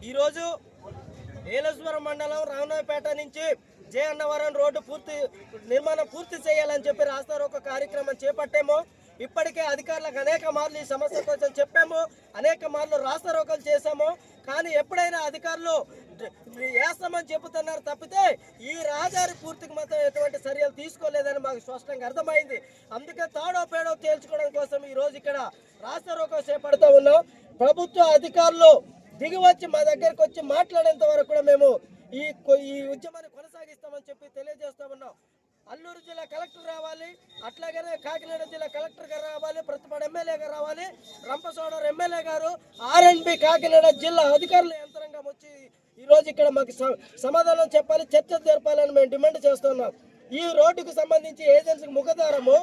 ఈరోజు ఏలేశ్వరం మండలం రామనాయపేట నుంచి జే అన్నవరం రోడ్డు నిర్మాణం పూర్తి చేయాలని చెప్పి రాస్తారు ఒక కార్యక్రమం చేపట్టాము. ఇప్పటికే అధికారులకు అనేక మార్లు ఈ సమస్య కోసం చెప్పాము, అనేక మార్లు రాస్తారోకలు చేశాము. కానీ ఎప్పుడైనా అధికారులు వేస్తామని చెబుతున్నారు తప్పితే ఈ రహదారి పూర్తికి మాత్రం ఎటువంటి చర్యలు తీసుకోలేదని మాకు స్పష్టంగా అర్థమైంది. అందుకే తాడో పేడో తేల్చుకోవడం కోసం ఈరోజు ఇక్కడ రాస్తారోకలు చేపడుతూ ఉన్నాం. ప్రభుత్వ అధికారులు దిగి వచ్చి మా దగ్గరకు వచ్చి మాట్లాడేంత వరకు కూడా మేము ఈ ఉద్యమాన్ని కొనసాగిస్తామని చెప్పి తెలియజేస్తా ఉన్నాం. అల్లూరు జిల్లా కలెక్టర్ రావాలి, అట్లాగనే కాకినాడ జిల్లా కలెక్టర్ గారు రావాలి, ప్రతిపాడు ఎమ్మెల్యే గారు రావాలి, రంపచోడవరం ఎమ్మెల్యే గారు, ఆర్ఎండ్బి కాకినాడ జిల్లా అధికారుల యంత్రాంగం వచ్చి ఈరోజు ఇక్కడ మాకు సమాధానం చెప్పాలి, చర్చ జరపాలని మేము డిమాండ్ చేస్తున్నాం. ఈ రోడ్డుకు సంబంధించి ఏజెన్సీకి ముఖద్వారము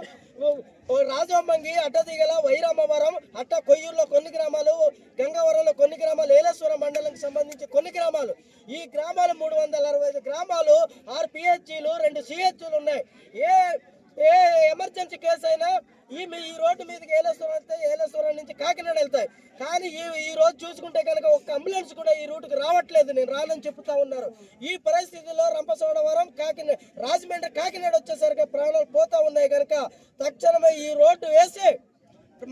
రాజమంగి, అట్టదిగల, వైరామవరం, అట్ట కొయ్యూరులో కొన్ని గ్రామాలు, గంగవరంలో కొన్ని గ్రామాలు, ఏలేశ్వరం మండలానికి సంబంధించి కొన్ని గ్రామాలు. ఈ గ్రామాలు 365 గ్రామాలు, 6 పిహెచ్లు, 2 సిహెచ్లు ఉన్నాయి. ఏ ఎమర్జెన్సీ కేసు అయినా ఈ రోడ్డు మీదకి ఏలేశ్వరం నుంచి కాకినాడ వెళ్తాయి. కానీ ఈ రోజు చూసుకుంటే కనుక ఒక్క అంబులెన్స్ కూడా ఈ రూట్కి రావట్లేదు, నేను రానని చెప్తా ఉన్నారు. ఈ పరిస్థితుల్లో రంపచోడవరం, రాజమండ్రి, కాకినాడ వచ్చేసరికి ప్రాణాలు పోతా ఉన్నాయి. కనుక తక్షణమే ఈ రోడ్డు వేసి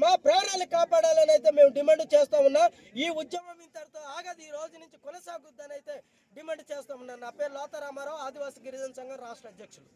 మా ప్రాణాలు కాపాడాలని అయితే మేము డిమాండ్ చేస్తా ఉన్నాం. ఈ ఉద్యమం ఇంతటితో ఆగదు, ఈ రోజు నుంచి కొనసాగుద్దని అయితే డిమాండ్ చేస్తా ఉన్నాం. నా పేరు లోతా రామారావు, ఆదివాసీ గిరిజన సంఘం రాష్ట్ర అధ్యక్షులు.